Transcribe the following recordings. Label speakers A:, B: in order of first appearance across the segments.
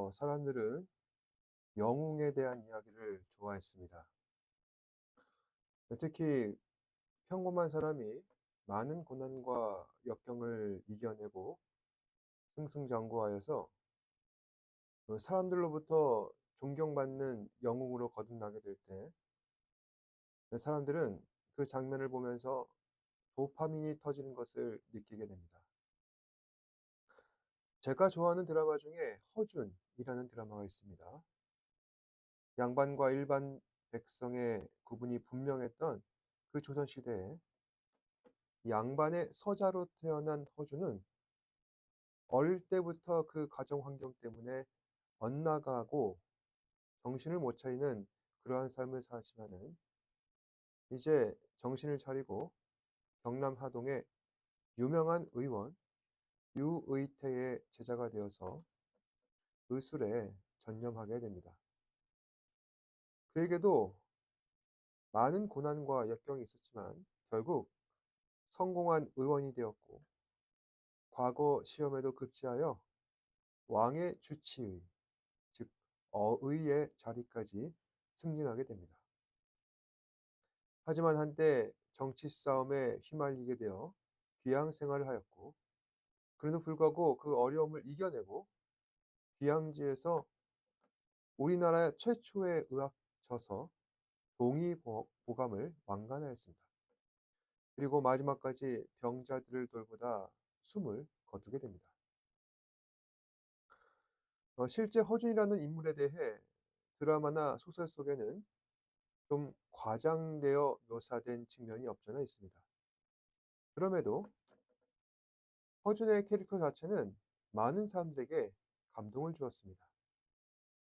A: 옛날부터 사람들은 영웅에 대한 이야기를 좋아했습니다. 특히 평범한 사람이 많은 고난과 역경을 이겨내고 승승장구하여서 사람들로부터 존경받는 영웅으로 거듭나게 될 때 사람들은 그 장면을 보면서 도파민이 터지는 것을 느끼게 됩니다. 제가 좋아하는 드라마 중에 허준이라는 드라마가 있습니다. 양반과 일반 백성의 구분이 분명했던 그 조선시대에 양반의 서자로 태어난 허준은 어릴 때부터 그 가정 환경 때문에 엇나가고 정신을 못 차리는 그러한 삶을 살았지만은 이제 정신을 차리고 경남 하동의 유명한 의원 유의태의 제자가 되어서 의술에 전념하게 됩니다. 그에게도 많은 고난과 역경이 있었지만 결국 성공한 의원이 되었고 과거 시험에도 급제하여 왕의 주치의, 즉 어의의 자리까지 승진하게 됩니다. 하지만 한때 정치 싸움에 휘말리게 되어 귀양 생활을 하였고 그럼에도 불구하고 그 어려움을 이겨내고 귀양지에서 우리나라 최초의 의학 저서 동의보감을 완간하였습니다. 그리고 마지막까지 병자들을 돌보다 숨을 거두게 됩니다. 실제 허준이라는 인물에 대해 드라마나 소설 속에는 좀 과장되어 묘사된 측면이 없잖아 있습니다. 그럼에도 허준의 캐릭터 자체는 많은 사람들에게 감동을 주었습니다.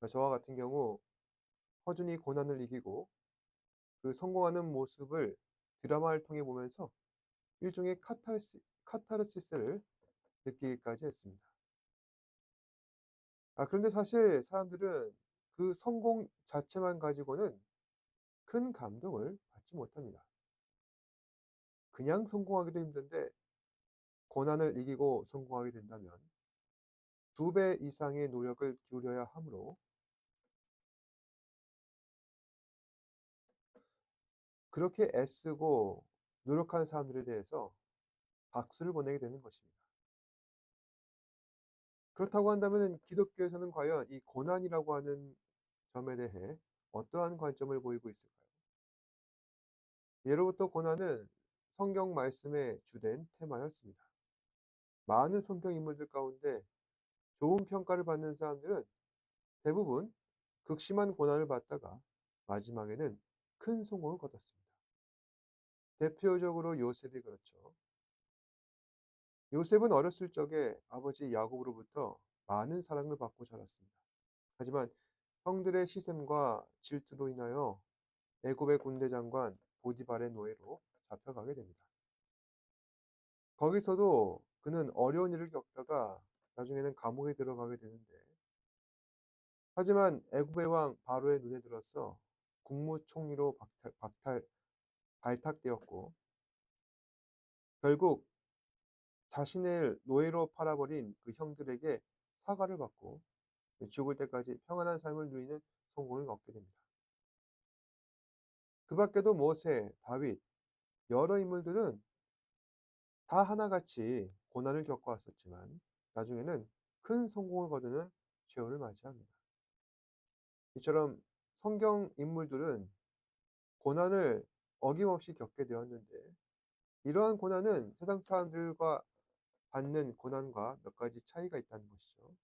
A: 저와 같은 경우 허준이 고난을 이기고 그 성공하는 모습을 드라마를 통해 보면서 일종의 카타르시스를 느끼기까지 했습니다. 그런데 사실 사람들은 그 성공 자체만 가지고는 큰 감동을 받지 못합니다. 그냥 성공하기도 힘든데 고난을 이기고 성공하게 된다면 2배 이상의 노력을 기울여야 하므로 그렇게 애쓰고 노력한 사람들에 대해서 박수를 보내게 되는 것입니다. 그렇다고 한다면 기독교에서는 과연 이 고난이라고 하는 점에 대해 어떠한 관점을 보이고 있을까요? 예로부터 고난은 성경 말씀의 주된 테마였습니다. 많은 성경 인물들 가운데 좋은 평가를 받는 사람들은 대부분 극심한 고난을 받다가 마지막에는 큰 성공을 거뒀습니다. 대표적으로 요셉이 그렇죠. 요셉은 어렸을 적에 아버지 야곱으로부터 많은 사랑을 받고 자랐습니다. 하지만 형들의 시샘과 질투로 인하여 애굽의 군대 장관 보디발의 노예로 잡혀가게 됩니다. 거기서도 그는 어려운 일을 겪다가 나중에는 감옥에 들어가게 되는데 하지만 애굽의 왕 바로의 눈에 들어서 국무총리로 발탁되었고 결국 자신을 노예로 팔아버린 그 형들에게 사과를 받고 죽을 때까지 평안한 삶을 누리는 성공을 얻게 됩니다. 그 밖에도 모세, 다윗, 여러 인물들은 다 하나같이 고난을 겪어왔었지만 나중에는 큰 성공을 거두는 최후를 맞이합니다. 이처럼 성경 인물들은 고난을 어김없이 겪게 되었는데 이러한 고난은 세상 사람들과 받는 고난과 몇 가지 차이가 있다는 것이죠.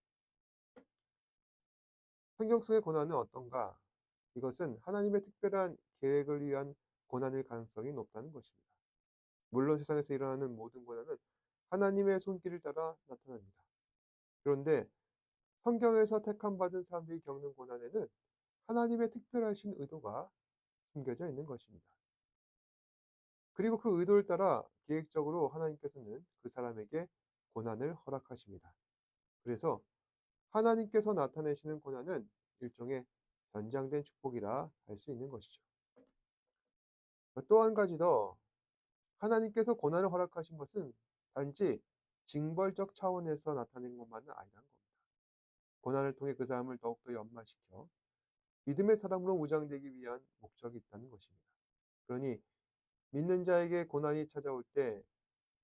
A: 성경 속의 고난은 어떤가? 이것은 하나님의 특별한 계획을 위한 고난일 가능성이 높다는 것입니다. 물론 세상에서 일어나는 모든 고난은 하나님의 손길을 따라 나타납니다. 그런데 성경에서 택함받은 사람들이 겪는 고난에는 하나님의 특별하신 의도가 숨겨져 있는 것입니다. 그리고 그 의도를 따라 계획적으로 하나님께서는 그 사람에게 고난을 허락하십니다. 그래서 하나님께서 나타내시는 고난은 일종의 연장된 축복이라 할 수 있는 것이죠. 또 한 가지 더 하나님께서 고난을 허락하신 것은 단지 징벌적 차원에서 나타낸 것만은 아니라는 겁니다. 고난을 통해 그 사람을 더욱더 연마시켜 믿음의 사람으로 무장되기 위한 목적이 있다는 것입니다. 그러니 믿는 자에게 고난이 찾아올 때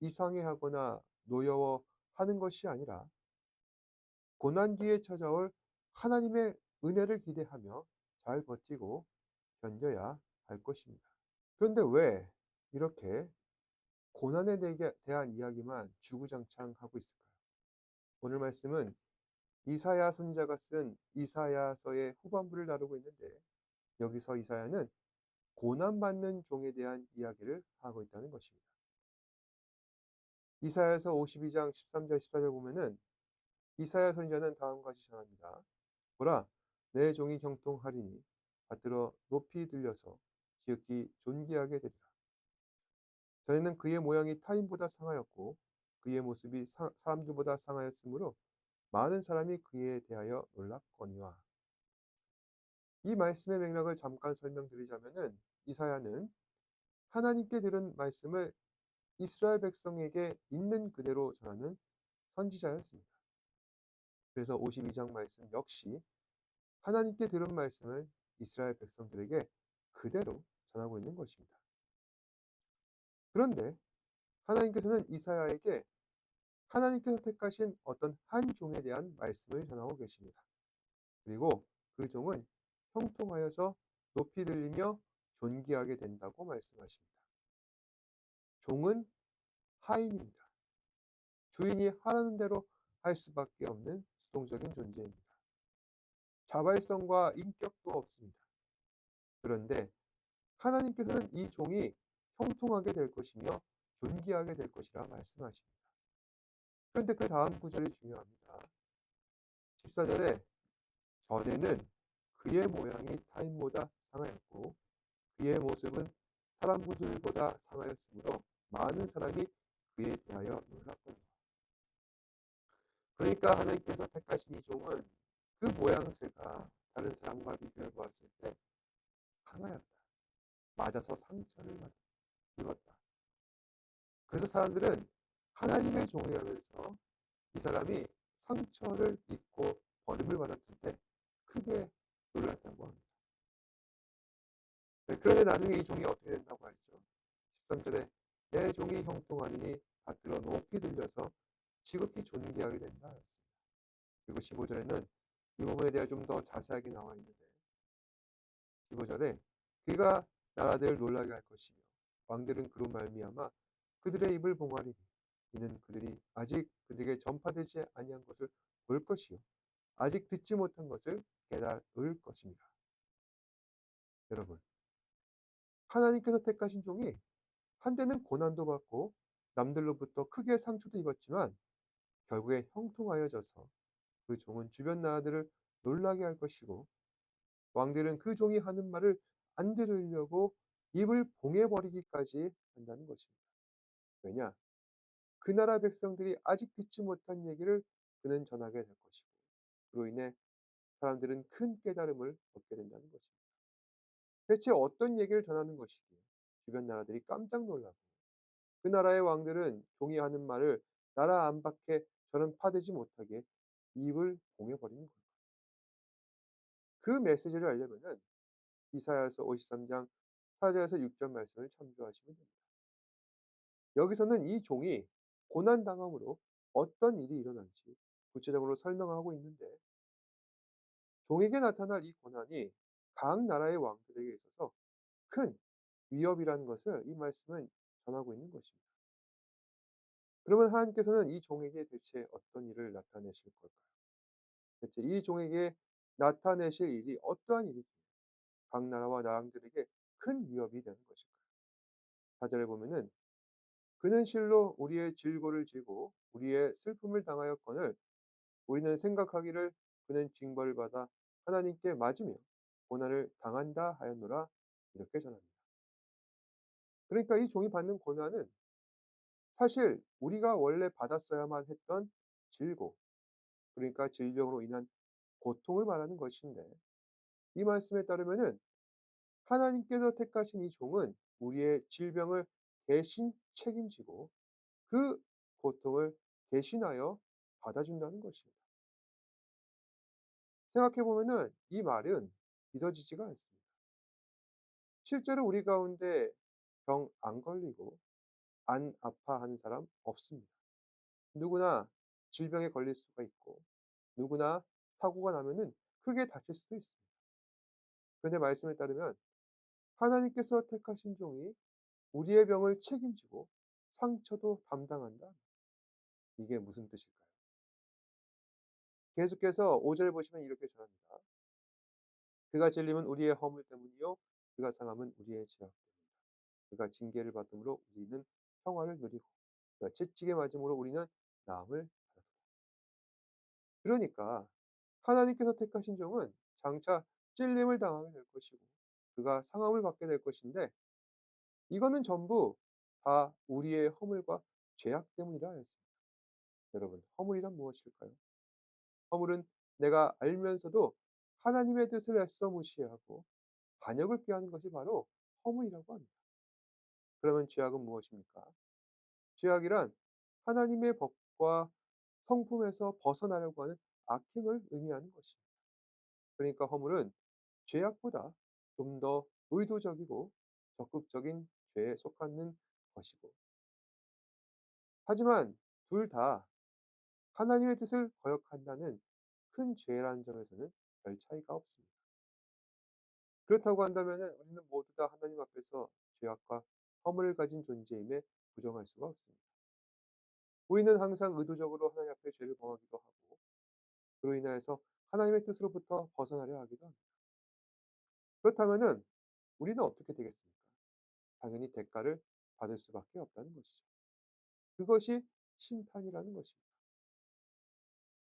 A: 이상해하거나 노여워하는 것이 아니라 고난 뒤에 찾아올 하나님의 은혜를 기대하며 잘 버티고 견뎌야 할 것입니다. 그런데 왜 이렇게 고난에 대한 이야기만 주구장창 하고 있을까요? 오늘 말씀은 이사야 선지자가 쓴 이사야서의 후반부를 다루고 있는데 여기서 이사야는 고난받는 종에 대한 이야기를 하고 있다는 것입니다. 이사야서 52장 13절 14절 보면은 이사야 선지자는 다음과 같이 전합니다. 보라, 내 종이 형통하리니 받들어 높이 들려서 지극히 존귀하게 되리라. 전에는 그의 모양이 타인보다 상하였고 그의 모습이 사람들보다 상하였으므로 많은 사람이 그에 대하여 놀랐거니와. 이 말씀의 맥락을 잠깐 설명드리자면은 이사야는 하나님께 들은 말씀을 이스라엘 백성에게 있는 그대로 전하는 선지자였습니다. 그래서 52장 말씀 역시 하나님께 들은 말씀을 이스라엘 백성들에게 그대로 전하고 있는 것입니다. 그런데 하나님께서는 이사야에게 하나님께서 택하신 어떤 한 종에 대한 말씀을 전하고 계십니다. 그리고 그 종은 형통하여서 높이 들리며 존귀하게 된다고 말씀하십니다. 종은 하인입니다. 주인이 하라는 대로 할 수밖에 없는 수동적인 존재입니다. 자발성과 인격도 없습니다. 그런데 하나님께서는 이 종이 형통하게 될 것이며 존귀하게 될 것이라 말씀하십니다. 그런데 그 다음 구절이 중요합니다. 14절에 전에는 그의 모양이 타인보다 상하였고 그의 모습은 사람들보다 상하였으므로 많은 사람이 그에 대하여 놀랐거니와. 그러니까 하나님께서 택하신 이 종은 그 모양새가 다른 사람과 비교해 보았을 때 상하였다. 맞아서 상처를 입었다. 그래서 사람들은 하나님의 종이라면서 이 사람이 상처를 입고 버림을 받았을 때 크게 놀랐다고 합니다. 네, 그런데 나중에 이 종이 어떻게 된다고 했죠? 13절에 내 종이 형통하니 받들어 높이 들려서 지극히 존귀하게 된다 했습니다. 그리고 15절에는 이 부분에 대해 좀 더 자세하게 나와 있는데 15절에 그가 나라들을 놀라게 할 것이며 왕들은 그로 말미암아 그들의 입을 봉하리니 이는 그들이 아직 그들에게 전파되지 아니한 것을 볼 것이요 아직 듣지 못한 것을 깨달을 것입니다. 여러분, 하나님께서 택하신 종이 한때는 고난도 받고 남들로부터 크게 상처도 입었지만 결국에 형통하여져서 그 종은 주변 나라들을 놀라게 할 것이고 왕들은 그 종이 하는 말을 안 들으려고 입을 봉해버리기까지 한다는 것입니다. 왜냐? 그 나라 백성들이 아직 듣지 못한 얘기를 그는 전하게 될 것이고 그로 인해 사람들은 큰 깨달음을 얻게 된다는 것입니다. 대체 어떤 얘기를 전하는 것이기에 주변 나라들이 깜짝 놀라고 그 나라의 왕들은 종이 하는 말을 나라 안팎에 전파되지 못하게 입을 봉해버리는 거예요. 그 메시지를 알려면은 이사야서 53장 4절에서 6절 말씀을 참조하시면 됩니다. 여기서는 이 종이 고난 당함으로 어떤 일이 일어난지 구체적으로 설명하고 있는데 종에게 나타날 이 고난이 각 나라의 왕들에게 있어서 큰 위협이라는 것을 이 말씀은 전하고 있는 것입니다. 그러면 하나님께서는 이 종에게 대체 어떤 일을 나타내실 걸까요? 대체 이 종에게 나타내실 일이 어떠한 일이기에 각 나라와 나라들에게 큰 위협이 되는 것일까요? 4절에 보면은 그는 실로 우리의 질고를 지고 우리의 슬픔을 당하였거늘 우리는 생각하기를 그는 징벌을 받아 하나님께 맞으며 고난을 당한다 하였노라 이렇게 전합니다. 그러니까 이 종이 받는 고난은 사실 우리가 원래 받았어야만 했던 질고 그러니까 질병으로 인한 고통을 말하는 것인데 이 말씀에 따르면은 하나님께서 택하신 이 종은 우리의 질병을 대신 책임지고 그 고통을 대신하여 받아준다는 것입니다. 생각해 보면은 이 말은 믿어지지가 않습니다. 실제로 우리 가운데 병 안 걸리고 안 아파하는 사람 없습니다. 누구나 질병에 걸릴 수가 있고 누구나 사고가 나면은 크게 다칠 수도 있습니다. 그런데 말씀에 따르면 하나님께서 택하신 종이 우리의 병을 책임지고 상처도 담당한다. 이게 무슨 뜻일까요? 계속해서 5절 보시면 이렇게 전합니다. 그가 찔림은 우리의 허물 때문이요 그가 상함은 우리의 죄악 때문이다. 그가 징계를 받음으로 우리는 평화를 누리고 그가 채찍에 맞음으로 우리는 나음을 받았다. 그러니까 하나님께서 택하신 종은 장차 찔림을 당하게 될 것이고 그가 상함을 받게 될 것인데 이거는 전부 다 우리의 허물과 죄악 때문이라 했습니다. 여러분, 허물이란 무엇일까요? 허물은 내가 알면서도 하나님의 뜻을 애써 무시하고 반역을 꾀하는 것이 바로 허물이라고 합니다. 그러면 죄악은 무엇입니까? 죄악이란 하나님의 법과 성품에서 벗어나려고 하는 악행을 의미하는 것입니다. 그러니까 허물은 죄악보다 좀 더 의도적이고 적극적인 죄에 속하는 것이고 하지만 둘 다 하나님의 뜻을 거역한다는 큰 죄라는 점에서는 별 차이가 없습니다. 그렇다고 한다면은 우리는 모두 다 하나님 앞에서 죄악과 허물을 가진 존재임에 부정할 수가 없습니다. 우리는 항상 의도적으로 하나님 앞에 죄를 범하기도 하고 그로 인하여서 하나님의 뜻으로부터 벗어나려 하기도 합니다. 그렇다면은 우리는 어떻게 되겠습니까? 당연히 대가를 받을 수밖에 없다는 것이죠. 그것이 심판이라는 것입니다.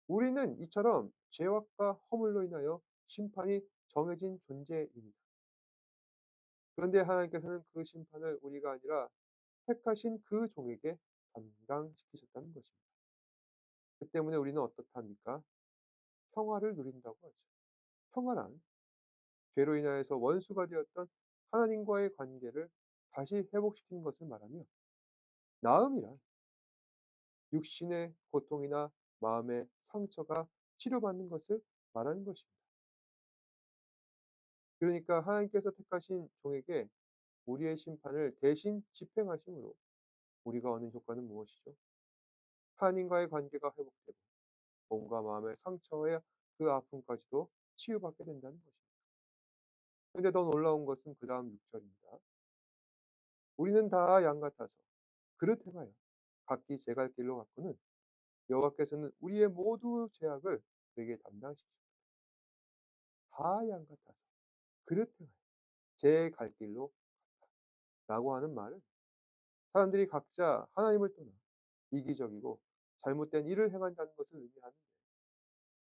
A: 우리는 이처럼 죄악과 허물로 인하여 심판이 정해진 존재입니다. 그런데 하나님께서는 그 심판을 우리가 아니라 택하신 그 종에게 감당시키셨다는 것입니다. 그 때문에 우리는 어떻합니까? 평화를 누린다고 하죠. 평화란 죄로 인하여서 원수가 되었던 하나님과의 관계를 다시 회복시키는 것을 말하며 나음이란 육신의 고통이나 마음의 상처가 치료받는 것을 말하는 것입니다. 그러니까 하나님께서 택하신 종에게 우리의 심판을 대신 집행하심으로 우리가 얻는 효과는 무엇이죠? 하나님과의 관계가 회복되고 몸과 마음의 상처와 그 아픔까지도 치유받게 된다는 것입니다. 근데 더 놀라운 것은 그다음 6 절입니다. "우리는 다 양 같아서 그릇 행하여 각기 제 갈 길로 갔거늘 여호와께서는 우리의 모두 죄악을 그에게 담당시키시고" 다 양 같아서 그릇 행하여 제 갈 길로 라고 하는 말은 사람들이 각자 하나님을 떠나 이기적이고 잘못된 일을 행한다는 것을 의미하는데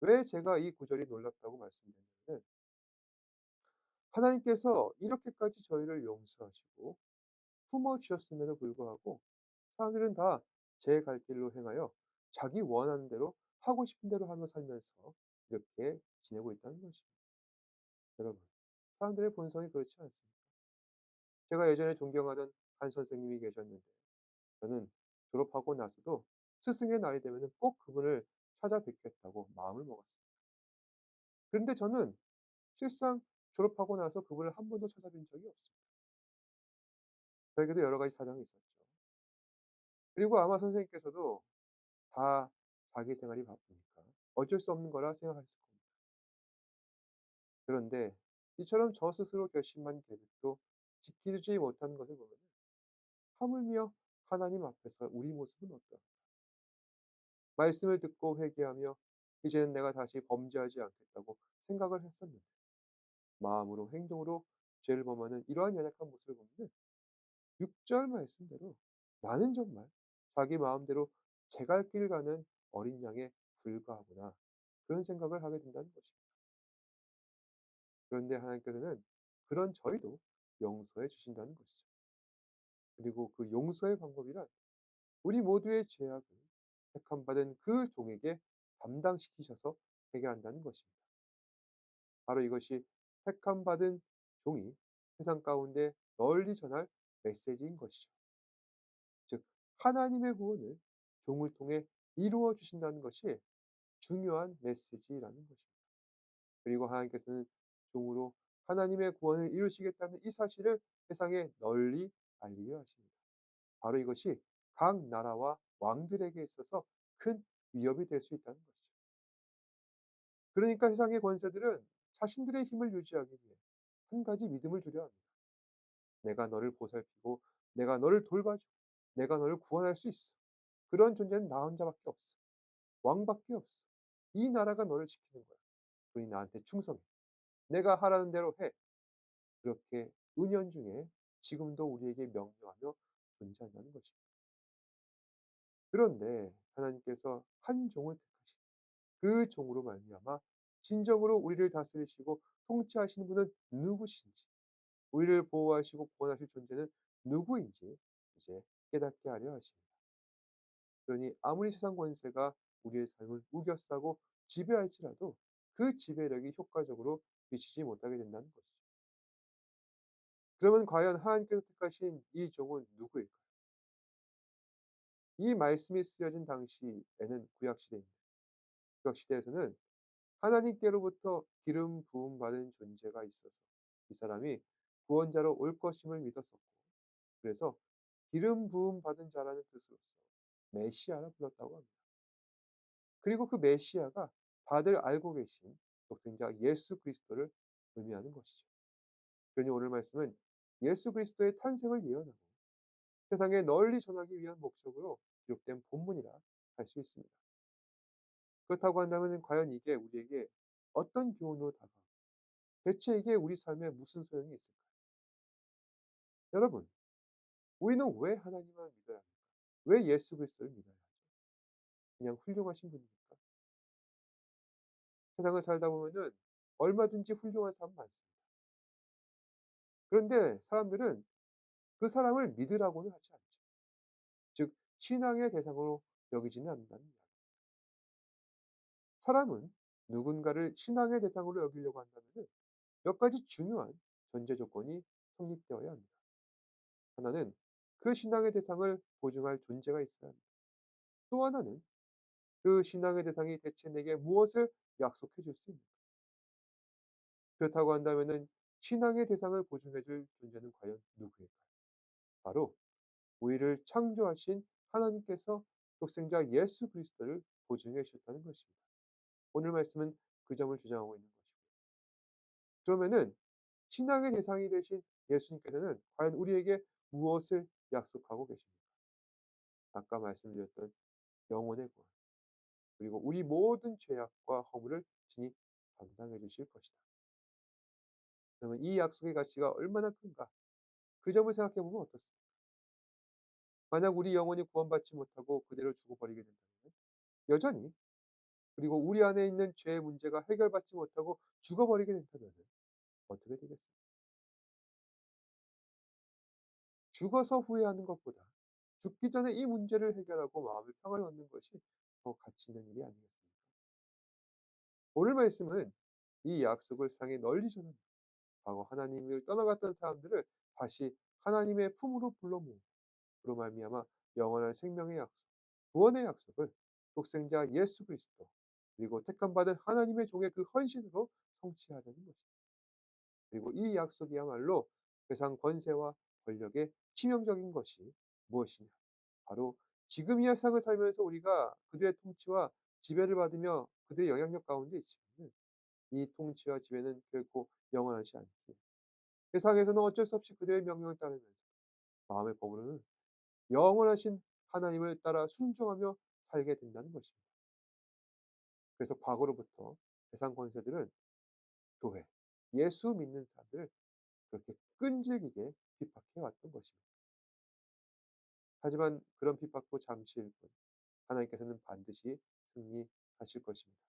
A: 왜 제가 이 구절이 놀랍다고 말씀드렸냐면은 하나님께서 이렇게까지 저희를 용서하시고 품어 주셨음에도 불구하고 사람들은 다 제 갈 길로 행하여 자기 원하는 대로 하고 싶은 대로 하며 살면서 이렇게 지내고 있다는 것입니다. 여러분, 사람들의 본성이 그렇지 않습니까? 제가 예전에 존경하던 한 선생님이 계셨는데 저는 졸업하고 나서도 스승의 날이 되면은 꼭 그분을 찾아뵙겠다고 마음을 먹었습니다. 그런데 저는 실상 졸업하고 나서 그분을 한 번도 찾아뵌 적이 없습니다. 저에게도 여러 가지 사정이 있었죠. 그리고 아마 선생님께서도 다 자기 생활이 바쁘니까 어쩔 수 없는 거라 생각하셨을 겁니다. 그런데 이처럼 저 스스로 결심한 계획도 지키지 못하는 것을 보면은 하물며 하나님 앞에서 우리 모습은 어떨까? 말씀을 듣고 회개하며 이제는 내가 다시 범죄하지 않겠다고 생각을 했었는데 마음으로 행동으로 죄를 범하는 이러한 연약한 모습을 보면은 6절 말씀대로 '나는 정말 자기 마음대로 제 갈 길 가는 어린 양에 불과하구나.' 그런 생각을 하게 된다는 것입니다. 그런데 하나님께서는 그런 저희도 용서해 주신다는 것이죠. 그리고 그 용서의 방법이란 우리 모두의 죄악을 택함 받은 그 종에게 담당시키셔서 해결한다는 것입니다. 바로 이것이 택함 받은 종이 세상 가운데 널리 전할 메시지인 것이죠. 즉 하나님의 구원을 종을 통해 이루어 주신다는 것이 중요한 메시지라는 것입니다. 그리고 하나님께서는 종으로 하나님의 구원을 이루시겠다는 이 사실을 세상에 널리 알리려 하십니다. 바로 이것이 각 나라와 왕들에게 있어서 큰 위협이 될 수 있다는 것이죠. 그러니까 세상의 권세들은 자신들의 힘을 유지하기 위해 한 가지 믿음을 주려 합니다. 내가 너를 보살피고 내가 너를 돌봐주고 내가 너를 구원할 수 있어. 그런 존재는 나 혼자밖에 없어. 왕밖에 없어. 이 나라가 너를 지키는 거야. 그러니 나한테 충성해. 내가 하라는 대로 해. 그렇게 은연중에 지금도 우리에게 명령하며 존재한다는 것입니다. 그런데 하나님께서 한 종을 택하신 그 종으로 말미암아 진정으로 우리를 다스리시고 통치하시는 분은 누구신지, 우리를 보호하시고 구원하실 존재는 누구인지 이제 깨닫게 하려 하십니다. 그러니 아무리 세상 권세가 우리의 삶을 우겨싸고 지배할지라도 그 지배력이 효과적으로 미치지 못하게 된다는 것이죠. 그러면 과연 하나님께서 택하신 이 종은 누구일까요? 이 말씀이 쓰여진 당시에는 구약시대입니다. 구약시대에서는 하나님께로부터 기름 부음 받은 존재가 있어서 이 사람이 구원자로 올 것임을 믿었었고, 그래서 기름 부음 받은 자라는 뜻으로서 메시아라 불렀다고 합니다. 그리고 그 메시아가 다들 알고 계신 독생자 예수 그리스도를 의미하는 것이죠. 그러니 오늘 말씀은 예수 그리스도의 탄생을 예언하고 세상에 널리 전하기 위한 목적으로 기록된 본문이라 할 수 있습니다. 그렇다고 한다면 과연 이게 우리에게 어떤 교훈으로 다가오고 대체 이게 우리 삶에 무슨 소용이 있을까요? 여러분, 우리는 왜 하나님만 믿어야 합니까? 왜 예수 그리스도를 믿어야 하죠? 그냥 훌륭하신 분입니까? 세상을 살다 보면은 얼마든지 훌륭한 사람 많습니다. 그런데 사람들은 그 사람을 믿으라고는 하지 않죠. 즉 신앙의 대상으로 여기지는 않는다는 이야기. 사람은 누군가를 신앙의 대상으로 여기려고 한다면은 몇 가지 중요한 전제 조건이 성립되어야 합니다. 하나는 그 신앙의 대상을 보증할 존재가 있어야 합니다. 또 하나는 그 신앙의 대상이 대체 내게 무엇을 약속해 줄 수 있는가. 그렇다고 한다면은 신앙의 대상을 보증해 줄 존재는 과연 누구일까요? 바로 우리를 창조하신 하나님께서 독생자 예수 그리스도를 보증해 주셨다는 것입니다. 오늘 말씀은 그 점을 주장하고 있는 것이고요. 그러면은 신앙의 대상이 되신 예수님께서는 과연 우리에게 무엇을 약속하고 계십니까? 아까 말씀드렸던 영혼의 구원, 그리고 우리 모든 죄악과 허물을 친히 담당해 주실 것이다. 그러면 이 약속의 가치가 얼마나 큰가? 그 점을 생각해 보면 어떻습니까? 만약 우리 영혼이 구원받지 못하고 그대로 죽어버리게 된다면 여전히, 그리고 우리 안에 있는 죄의 문제가 해결받지 못하고 죽어버리게 된다면 어떻게 되겠습니까? 죽어서 후회하는 것보다 죽기 전에 이 문제를 해결하고 마음의 평안을 얻는 것이 더 가치 있는 일이 아니겠습니까? 오늘 말씀은 이 약속을 세상에 널리 전합니다. 과거 하나님을 떠나갔던 사람들을 다시 하나님의 품으로 불러 모으고 그로 말미암아 영원한 생명의 약속, 구원의 약속을 독생자 예수 그리스도 그리고 택함 받은 하나님의 종의 그 헌신으로 성취하려는 것입니다. 그리고 이 약속이야말로 세상 권세와 권력의 치명적인 것이 무엇이냐? 바로 지금 이 세상을 살면서 우리가 그들의 통치와 지배를 받으며 그들의 영향력 가운데 있지만 이 통치와 지배는 결코 영원하지 않기에 세상에서는 어쩔 수 없이 그들의 명령을 따르면서 마음의 법으로는 영원하신 하나님을 따라 순종하며 살게 된다는 것입니다. 그래서 과거로부터 세상 권세들은 교회, 예수 믿는 사람들을 그렇게 끈질기게 핍박해 왔던 것입니다. 하지만 그런 핍박도 잠시일 뿐 하나님께서는 반드시 승리하실 것입니다.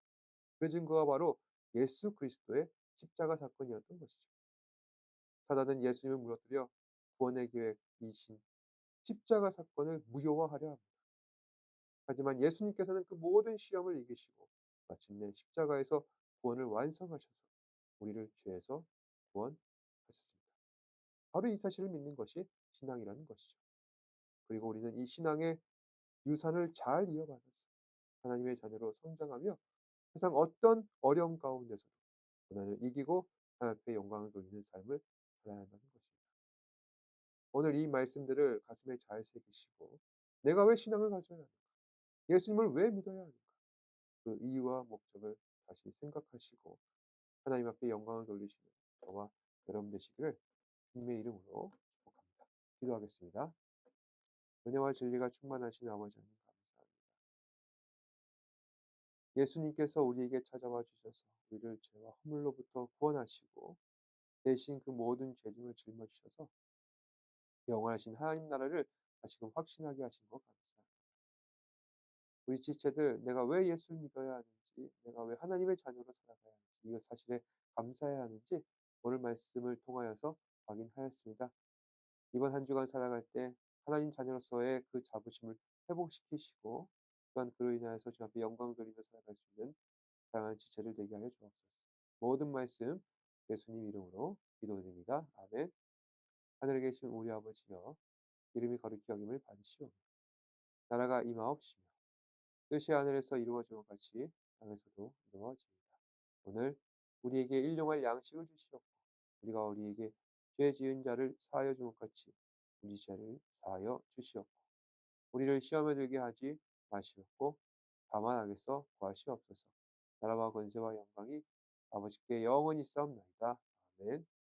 A: 그 증거가 바로 예수 그리스도의 십자가 사건이었던 것이죠. 사단은 예수님을 무너뜨려 구원의 계획이신 십자가 사건을 무효화하려 합니다. 하지만 예수님께서는 그 모든 시험을 이기시고 마침내 십자가에서 구원을 완성하셔서 우리를 죄에서 구원하셨습니다. 바로 이 사실을 믿는 것이 신앙이라는 것이죠. 그리고 우리는 이 신앙의 유산을 잘 이어받아서 하나님의 자녀로 성장하며 세상 어떤 어려움 가운데서도 고난을 이기고 하나님 앞에 영광을 돌리는 삶을 살아야 한다는 것입니다. 오늘 이 말씀들을 가슴에 잘 새기시고 '내가 왜 신앙을 가져야 하는가? 예수님을 왜 믿어야 하는가?' 그 이유와 목적을 다시 생각하시고 하나님 앞에 영광을 돌리시는 저와 여러분 되시기를 주님의 이름으로 축복합니다. 기도하겠습니다. 은혜와 진리가 충만하신 아버지 하나님 감사합니다. 예수님께서 우리에게 찾아와 주셔서 우리를 죄와 허물로부터 구원하시고 대신 그 모든 죄짐을 짊어지셔서 영원하신 하나님 나라를 다시금 확신하게 하신 것 감사합니다. 우리 지체들 내가 왜 예수를 믿어야 하는지, 내가 왜 하나님의 자녀로 살아가야 하는지, 이것 사실에 감사해야 하는지 오늘 말씀을 통하여서 확인하였습니다. 이번 한 주간 살아갈 때 하나님 자녀로서의 그 자부심을 회복시키시고 또한 그로 인하여서 주 앞에 영광 돌리며 살아갈 수 있는 다양한 지체를 되게 하여 주옵소서. 모든 말씀 예수님 이름으로 기도드립니다. 아멘. 하늘에 계신 우리 아버지여, 이름이 거룩히 여김을 받으시오. 나라가 임하옵시며 뜻이 하늘에서 이루어진 것 같이 땅에서도 이루어집니다. 오늘 우리에게 일용할 양식을 주시옵고 우리가 우리에게 죄 지은 자를 사하여 준 것 같이 우리 죄를 사하여 주시옵고 우리를 시험에 들게 하지 마시옵고 다만 악에서 구하시옵소서. 나라와 권세와 영광이 아버지께 영원히 있사옵나이다. 아멘.